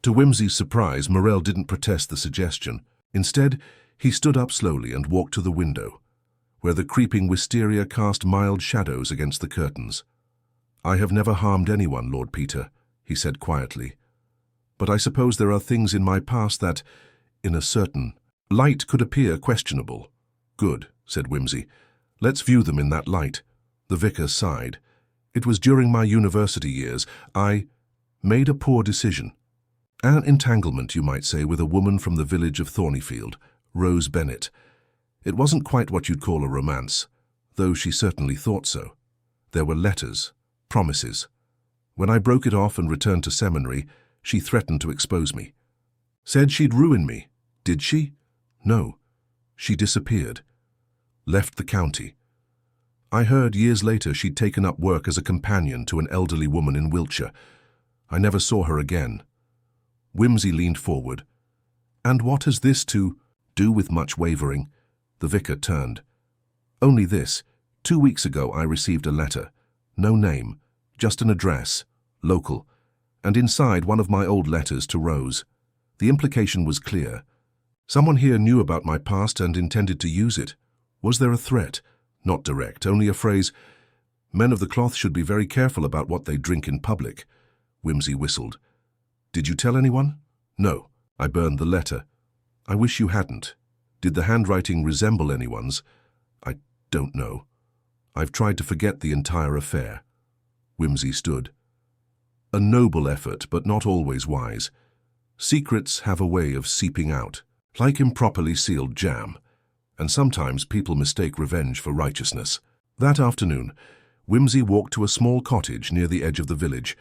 A: To Wimsey's surprise, Morel didn't protest the suggestion. Instead, he stood up slowly and walked to the window, where the creeping wisteria cast mild shadows against the curtains. "I have never harmed anyone, Lord Peter," he said quietly. "But I suppose there are things in my past that, in a certain light, could appear questionable." "Good," said Wimsey. "Let's view them in that light." The vicar sighed. "It was during my university years I made a poor decision. An entanglement, you might say, with a woman from the village of Thornyfield, Rose Bennet. It wasn't quite what you'd call a romance, though she certainly thought so. There were letters, promises. When I broke it off and returned to seminary, she threatened to expose me. Said she'd ruin me. Did she? No. She disappeared. Left the county. I heard years later she'd taken up work as a companion to an elderly woman in Wiltshire. I never saw her again." Wimsey leaned forward. "And what has this to do with much wavering?" The vicar turned. "Only this. 2 weeks ago I received a letter. No name, just an address, local, and inside one of my old letters to Rose. The implication was clear. Someone here knew about my past and intended to use it. Was there a threat? Not direct, only a phrase, 'Men of the cloth should be very careful about what they drink in public.'" Wimsey whistled. "Did you tell anyone?" "No. I burned the letter." I wish you hadn't. Did the handwriting resemble anyone's? I don't know. I've tried to forget the entire affair. Whimsy stood. A noble effort, but not always wise. Secrets have a way of seeping out, like improperly sealed jam, and sometimes people mistake revenge for righteousness. That afternoon, Whimsy walked to a small cottage near the edge of the village,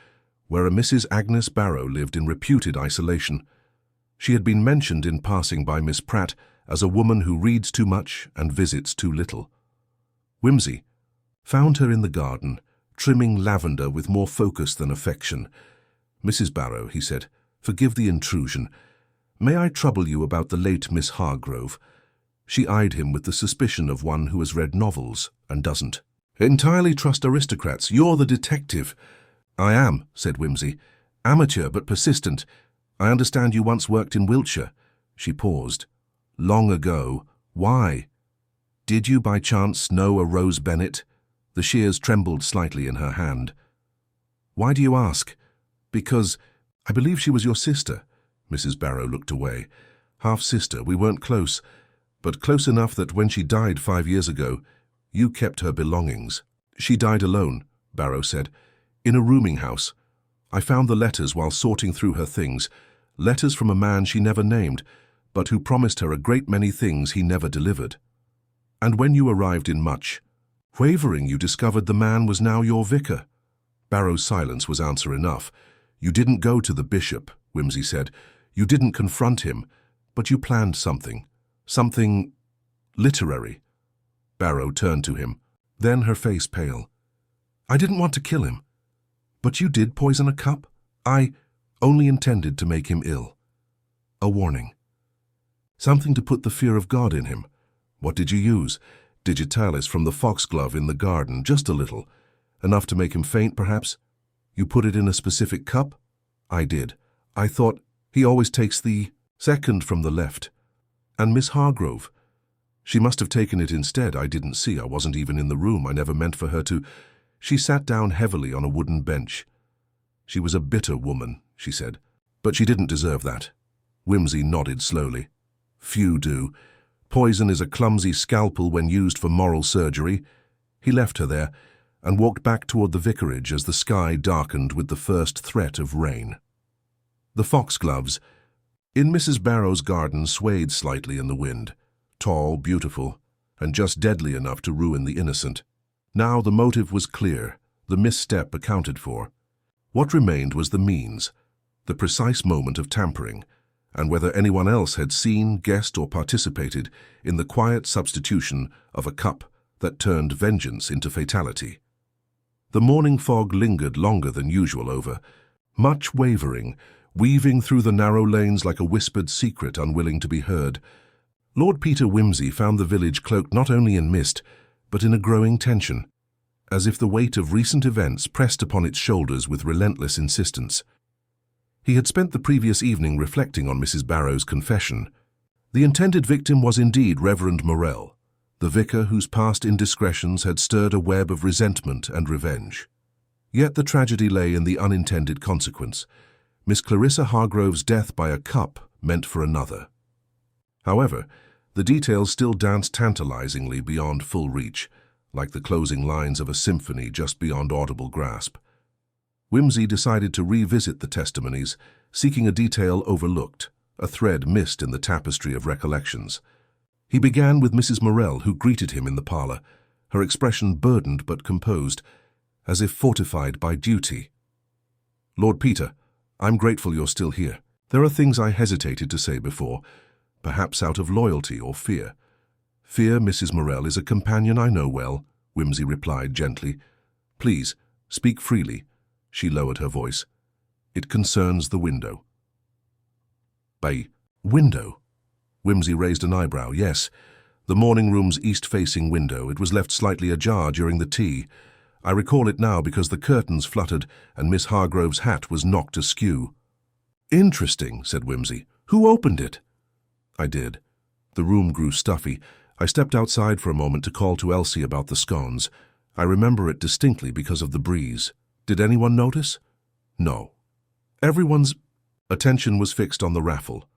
A: where a Mrs. Agnes Barrow lived in reputed isolation. She had been mentioned in passing by Miss Pratt as a woman who reads too much and visits too little. Whimsy found her in the garden, trimming lavender with more focus than affection. "Mrs. Barrow," he said, "forgive the intrusion. May I trouble you about the late Miss Hargrove?" She eyed him with the suspicion of one who has read novels and doesn't. "Entirely trust aristocrats. You're the detective." "I am," said Whimsy. "Amateur but persistent. I understand you once worked in Wiltshire." She paused. "Long ago. Why? Did you by chance know a Rose Bennet?" The shears trembled slightly in her hand. "Why do you ask?" "Because I believe she was your sister." Mrs. Barrow looked away. "Half-sister, we weren't close, but close enough that when she died 5 years ago, you kept her belongings." "She died alone," Barrow said, "in a rooming house. I found the letters while sorting through her things, letters from a man she never named, but who promised her a great many things he never delivered. And when you arrived in Much, wavering, you discovered the man was now your vicar." Barrow's silence was answer enough. "You didn't go to the bishop," Whimsy said. "You didn't confront him, but you planned something. Something literary." Barrow turned to him, then her face pale. "I didn't want to kill him." "But you did poison a cup?" "I only intended to make him ill. A warning. Something to put the fear of God in him." "What did you use?" "Digitalis from the foxglove in the garden, just a little. Enough to make him faint, perhaps." "You put it in a specific cup?" "I did. I thought he always takes the second from the left." "And Miss Hargrove?" "She must have taken it instead. I didn't see. I wasn't even in the room. I never meant for her to." She sat down heavily on a wooden bench. "She was a bitter woman," she said, "but she didn't deserve that." Whimsy nodded slowly. "Few do. Poison is a clumsy scalpel when used for moral surgery." He left her there and walked back toward the vicarage as the sky darkened with the first threat of rain. The foxgloves in Mrs. Barrow's garden swayed slightly in the wind, tall, beautiful, and just deadly enough to ruin the innocent. Now the motive was clear, the misstep accounted for. What remained was the means, the precise moment of tampering, and whether anyone else had seen, guessed, or participated in the quiet substitution of a cup that turned vengeance into fatality. The morning fog lingered longer than usual over, Much wavering, weaving through the narrow lanes like a whispered secret unwilling to be heard. Lord Peter Whimsy found the village cloaked not only in mist, but in a growing tension, as if the weight of recent events pressed upon its shoulders with relentless insistence. He had spent the previous evening reflecting on Mrs. Barrow's confession. The intended victim was indeed Reverend Morel, the vicar whose past indiscretions had stirred a web of resentment and revenge. Yet the tragedy lay in the unintended consequence. Miss Clarissa Hargrove's death by a cup meant for another. However, the details still danced tantalizingly beyond full reach, like the closing lines of a symphony just beyond audible grasp. Whimsy decided to revisit the testimonies, seeking a detail overlooked, a thread missed in the tapestry of recollections. He began with Mrs. Morel, who greeted him in the parlor, her expression burdened but composed, as if fortified by duty. "Lord Peter, I'm grateful you're still here. There are things I hesitated to say before, perhaps out of loyalty or fear." "Fear, Mrs. Morel, is a companion I know well," Whimsy replied gently. "Please, speak freely." She lowered her voice. "It concerns the window." "By window?" Whimsy raised an eyebrow. "Yes, the morning room's east-facing window. It was left slightly ajar during the tea. I recall it now because the curtains fluttered and Miss Hargrove's hat was knocked askew." "Interesting," said Whimsy. "Who opened it?" "I did. The room grew stuffy. I stepped outside for a moment to call to Elsie about the scones. I remember it distinctly because of the breeze. Did anyone notice?" "No." Everyone's attention was fixed on the raffle.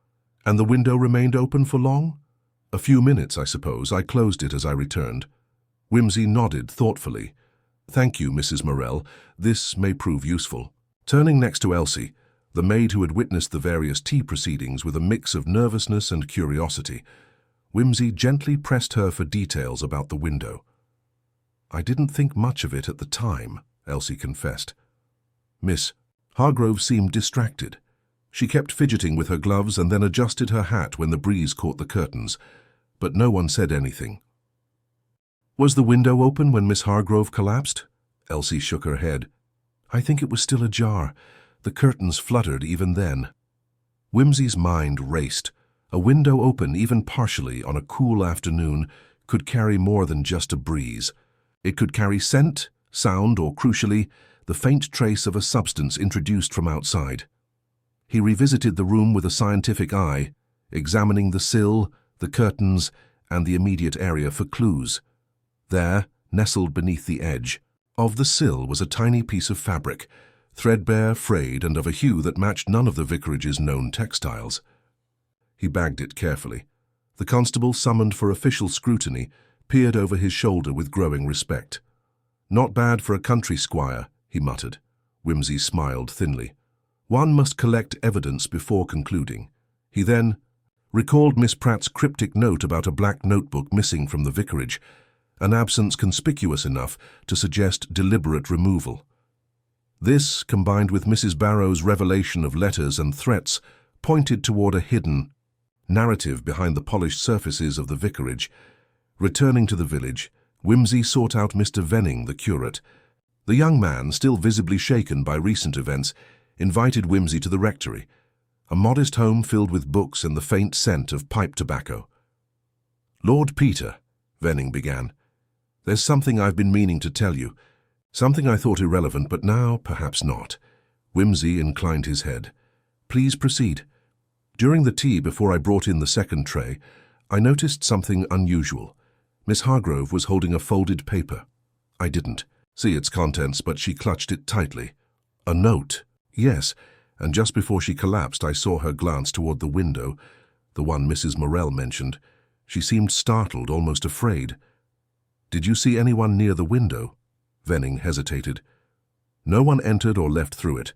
A: And the window remained open for long? A few minutes, I suppose. I closed it as I returned. Wimsey nodded thoughtfully. Thank you, Mrs. Morell. This may prove useful. Turning next to Elsie, the maid who had witnessed the various tea proceedings with a mix of nervousness and curiosity, Wimsey gently pressed her for details about the window. I didn't think much of it at the time, Elsie confessed. Miss Hargrove seemed distracted. She kept fidgeting with her gloves and then adjusted her hat when the breeze caught the curtains, but no one said anything. Was the window open when Miss Hargrove collapsed? Elsie shook her head. I think it was still ajar. The curtains fluttered even then. Wimsey's mind raced. A window open, even partially, on a cool afternoon could carry more than just a breeze. It could carry scent, sound, or, crucially, the faint trace of a substance introduced from outside. He revisited the room with a scientific eye, examining the sill, the curtains, and the immediate area for clues. There, nestled beneath the edge of the sill, was a tiny piece of fabric, threadbare, frayed, and of a hue that matched none of the vicarage's known textiles. He bagged it carefully. The constable, summoned for official scrutiny, peered over his shoulder with growing respect. Not bad for a country squire, he muttered. Wimsey smiled thinly. One must collect evidence before concluding. He then recalled Miss Pratt's cryptic note about a black notebook missing from the vicarage, an absence conspicuous enough to suggest deliberate removal. This, combined with Mrs. Barrow's revelation of letters and threats, pointed toward a hidden narrative behind the polished surfaces of the vicarage. Returning to the village, Wimsey sought out Mr. Venning, the curate. The young man, still visibly shaken by recent events, invited Wimsey to the rectory, a modest home filled with books and the faint scent of pipe tobacco. Lord Peter, Venning began, there's something I've been meaning to tell you. Something I thought irrelevant, but now perhaps not. Wimsey inclined his head. Please proceed. During the tea before I brought in the second tray, I noticed something unusual. Miss Hargrove was holding a folded paper. I didn't see its contents, but she clutched it tightly. A note. Yes, and just before she collapsed I saw her glance toward the window, the one Mrs. Morell mentioned. She seemed startled, almost afraid. Did you see anyone near the window? Venning hesitated. No one entered or left through it.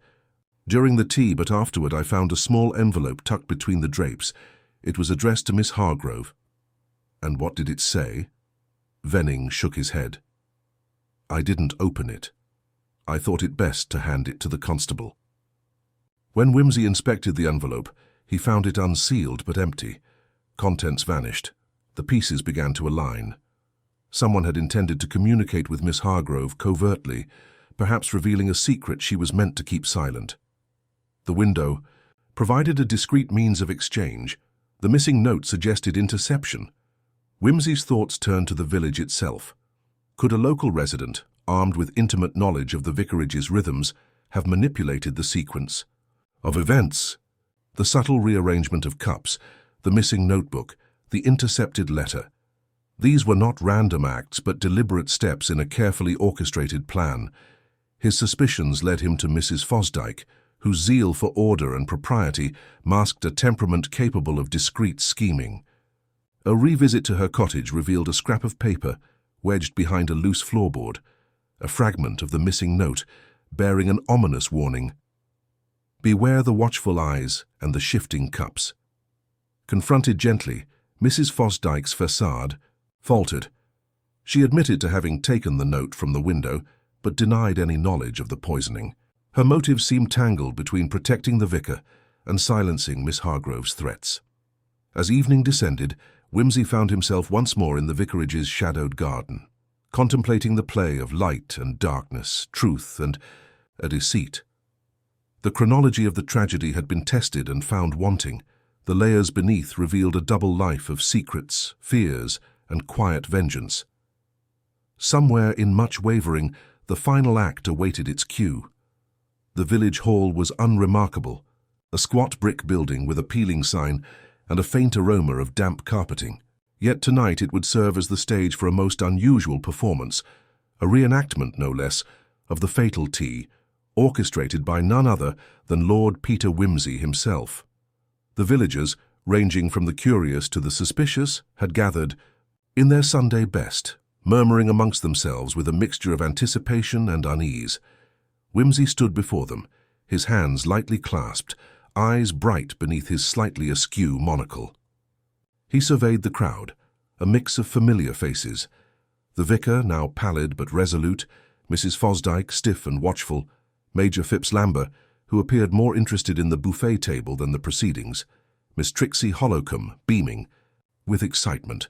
A: During the tea, but afterward I found a small envelope tucked between the drapes. It was addressed to Miss Hargrove. And what did it say? Venning shook his head. I didn't open it. I thought it best to hand it to the constable. When Wimsey inspected the envelope, he found it unsealed but empty. Contents vanished. The pieces began to align. Someone had intended to communicate with Miss Hargrove covertly, perhaps revealing a secret she was meant to keep silent. The window provided a discreet means of exchange. The missing note suggested interception. Wimsey's thoughts turned to the village itself. Could a local resident, armed with intimate knowledge of the vicarage's rhythms, have manipulated the sequence of events? The subtle rearrangement of cups, the missing notebook, the intercepted letter. These were not random acts, but deliberate steps in a carefully orchestrated plan. His suspicions led him to Mrs. Fosdyke, whose zeal for order and propriety masked a temperament capable of discreet scheming. A revisit to her cottage revealed a scrap of paper wedged behind a loose floorboard, a fragment of the missing note bearing an ominous warning. Beware the watchful eyes and the shifting cups. Confronted gently, Mrs. Fosdyke's facade faltered. She admitted to having taken the note from the window, but denied any knowledge of the poisoning. Her motives seemed tangled between protecting the vicar and silencing Miss Hargrove's threats. As evening descended, Wimsey found himself once more in the vicarage's shadowed garden, contemplating the play of light and darkness, truth and a deceit. The chronology of the tragedy had been tested and found wanting. The layers beneath revealed a double life of secrets, fears, and quiet vengeance. Somewhere in much wavering, the final act awaited its cue. The village hall was unremarkable, a squat brick building with a peeling sign and a faint aroma of damp carpeting. Yet tonight it would serve as the stage for a most unusual performance, a reenactment, no less, of the fatal tea, orchestrated by none other than Lord Peter Wimsey himself. The villagers, ranging from the curious to the suspicious, had gathered in their Sunday best, murmuring amongst themselves with a mixture of anticipation and unease. Wimsey stood before them, his hands lightly clasped, eyes bright beneath his slightly askew monocle. He surveyed the crowd, a mix of familiar faces. The vicar, now pallid but resolute, Mrs. Fosdyke, stiff and watchful, Major Phipps Lamber, who appeared more interested in the buffet table than the proceedings, Miss Trixie Holcombe, beaming with excitement,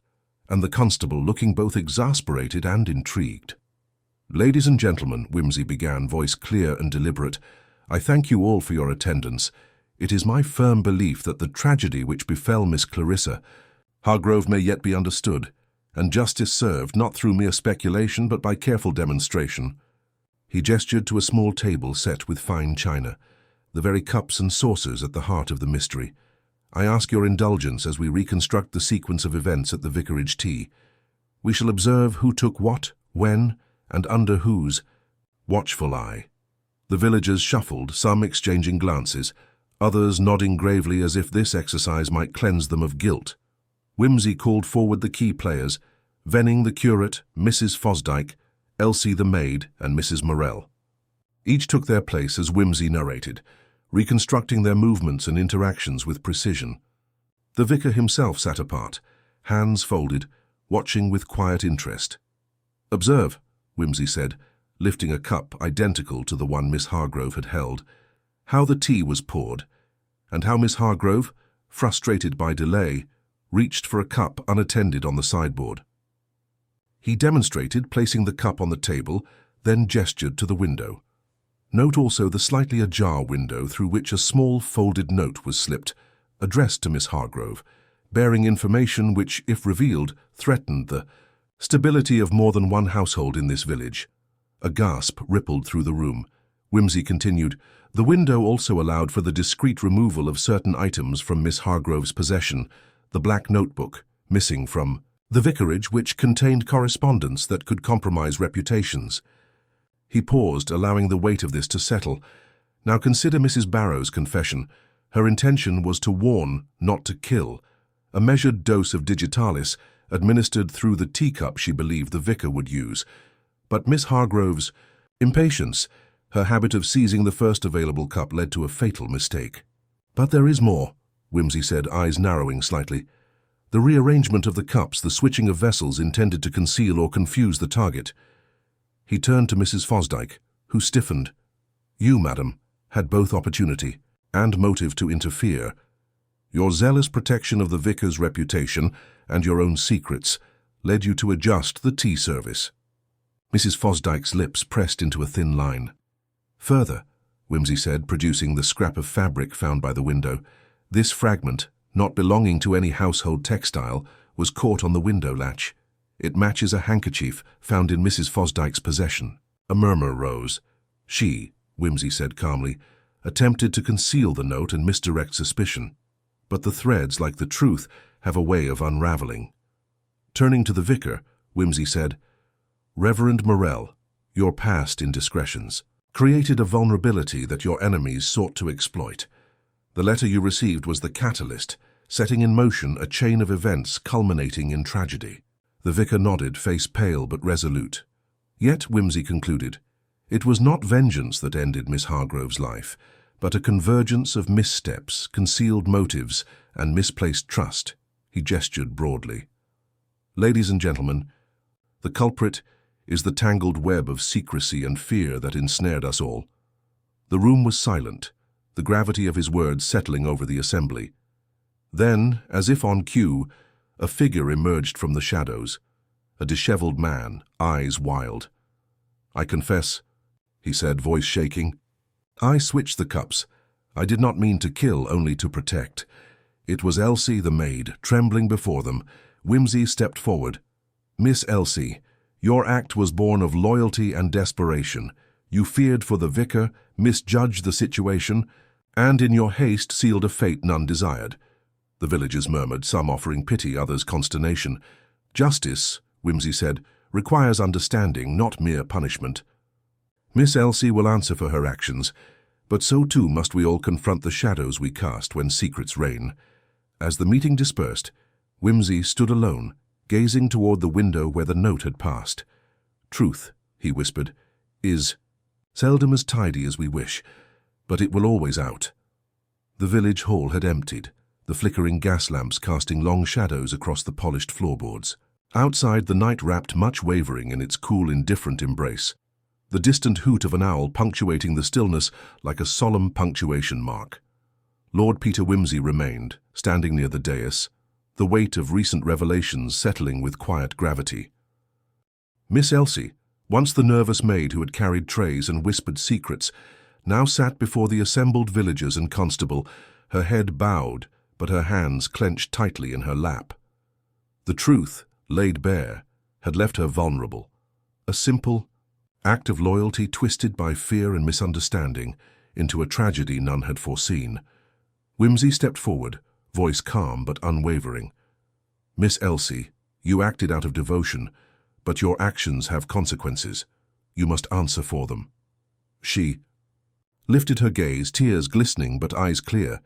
A: and the constable looking both exasperated and intrigued. "Ladies and gentlemen," Wimsey began, voice clear and deliberate, "I thank you all for your attendance. It is my firm belief that the tragedy which befell Miss Clarissa Hargrove may yet be understood, and justice served not through mere speculation but by careful demonstration." He gestured to a small table set with fine china, the very cups and saucers at the heart of the mystery. "I ask your indulgence as we reconstruct the sequence of events at the vicarage tea. We shall observe who took what, when, and under whose watchful eye." The villagers shuffled, some exchanging glances, others nodding gravely as if this exercise might cleanse them of guilt. Wimsey called forward the key players, Venning the curate, Mrs. Fosdyke, Elsie the maid, and Mrs. Morell. Each took their place as Wimsey narrated, reconstructing their movements and interactions with precision. The vicar himself sat apart, hands folded, watching with quiet interest. "Observe," Wimsey said, lifting a cup identical to the one Miss Hargrove had held, "how the tea was poured, and how Miss Hargrove, frustrated by delay, reached for a cup unattended on the sideboard." He demonstrated placing the cup on the table, then gestured to the window. Note also the slightly ajar window through which a small folded note was slipped, addressed to Miss Hargrove, bearing information which, if revealed, threatened the stability of more than one household in this village. A gasp rippled through the room. Wimsey continued, "The window also allowed for the discreet removal of certain items from Miss Hargrove's possession, the black notebook, missing from the vicarage, which contained correspondence that could compromise reputations." He paused, allowing the weight of this to settle. "Now consider Mrs. Barrow's confession. Her intention was to warn, not to kill. A measured dose of digitalis, administered through the teacup she believed the vicar would use. But Miss Hargrove's impatience, her habit of seizing the first available cup, led to a fatal mistake." "But there is more," Wimsey said, eyes narrowing slightly. "The rearrangement of the cups, the switching of vessels intended to conceal or confuse the target." He turned to Mrs. Fosdyke, who stiffened. "You, madam, had both opportunity and motive to interfere. Your zealous protection of the vicar's reputation and your own secrets led you to adjust the tea service." Mrs. Fosdyke's lips pressed into a thin line. "Further," Wimsey said, producing the scrap of fabric found by the window, "this fragment, not belonging to any household textile, was caught on the window latch. It matches a handkerchief found in Mrs. Fosdyke's possession." A murmur rose. She, Wimsey said calmly, attempted to conceal the note and misdirect suspicion. But the threads, like the truth, have a way of unraveling. Turning to the vicar, Wimsey said, "Reverend Morell, your past indiscretions created a vulnerability that your enemies sought to exploit. The letter you received was the catalyst, setting in motion a chain of events culminating in tragedy." The vicar nodded, face pale but resolute. Yet, Wimsey concluded, it was not vengeance that ended Miss Hargrove's life, but a convergence of missteps, concealed motives, and misplaced trust. He gestured broadly. "Ladies and gentlemen, the culprit is the tangled web of secrecy and fear that ensnared us all." The room was silent, the gravity of his words settling over the assembly. Then, as if on cue, a figure emerged from the shadows, a disheveled man, eyes wild. "I confess," he said, voice shaking, "I switched the cups. I did not mean to kill, only to protect." It was Elsie, the maid, trembling before them. Wimsey stepped forward. "Miss Elsie, your act was born of loyalty and desperation. You feared for the vicar, misjudged the situation, and in your haste sealed a fate none desired." The villagers murmured, some offering pity, others consternation. "Justice," Wimsey said, "requires understanding, not mere punishment. Miss Elsie will answer for her actions, but so too must we all confront the shadows we cast when secrets reign. As the meeting dispersed, Whimsy stood alone, gazing toward the window where the note had passed. "Truth," he whispered, "is seldom as tidy as we wish, but it will always out." The village hall had emptied, the flickering gas lamps casting long shadows across the polished floorboards. Outside, the night wrapped much wavering in its cool, indifferent embrace, the distant hoot of an owl punctuating the stillness like a solemn punctuation mark. Lord Peter Wimsey remained, standing near the dais, the weight of recent revelations settling with quiet gravity. Miss Elsie, once the nervous maid who had carried trays and whispered secrets, now sat before the assembled villagers and constable, her head bowed, but her hands clenched tightly in her lap. The truth, laid bare, had left her vulnerable. A simple act of loyalty twisted by fear and misunderstanding into a tragedy none had foreseen. Whimsy stepped forward, voice calm but unwavering. "Miss Elsie, you acted out of devotion, but your actions have consequences. You must answer for them." She lifted her gaze, tears glistening but eyes clear.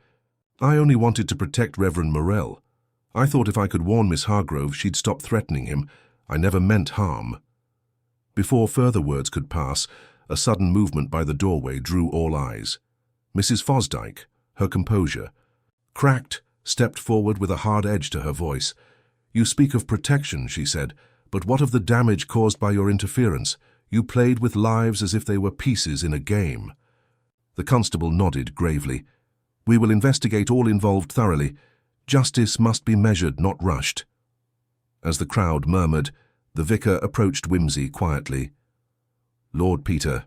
A: "I only wanted to protect Reverend Morell. I thought if I could warn Miss Hargrove she'd stop threatening him. I never meant harm." Before further words could pass, a sudden movement by the doorway drew all eyes. Mrs. Fosdyke, her composure cracked, stepped forward with a hard edge to her voice. "You speak of protection," she said, "but what of the damage caused by your interference? You played with lives as if they were pieces in a game." The constable nodded gravely. "We will investigate all involved thoroughly. Justice must be measured, not rushed." As the crowd murmured, the vicar approached Whimsy quietly. "Lord Peter,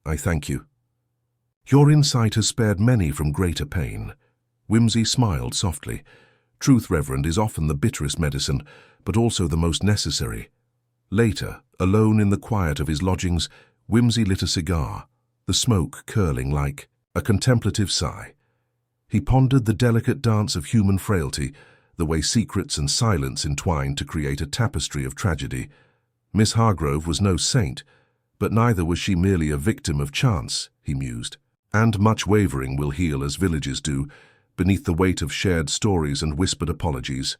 A: I thank you. Your insight has spared many from greater pain." Whimsy smiled softly. "Truth, Reverend, is often the bitterest medicine, but also the most necessary." Later, alone in the quiet of his lodgings, Whimsy lit a cigar, the smoke curling like a contemplative sigh. He pondered the delicate dance of human frailty, the way secrets and silence entwined to create a tapestry of tragedy. Miss Hargrove was no saint, but neither was she merely a victim of chance, he mused. And much wavering will heal as villages do, beneath the weight of shared stories and whispered apologies.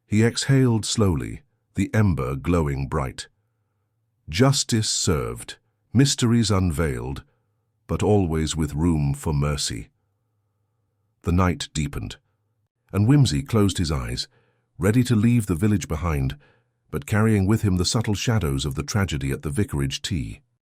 A: He exhaled slowly, the ember glowing bright. Justice served, mysteries unveiled, but always with room for mercy. The night deepened, and Whimsy closed his eyes, ready to leave the village behind, but carrying with him the subtle shadows of the tragedy at the vicarage tea.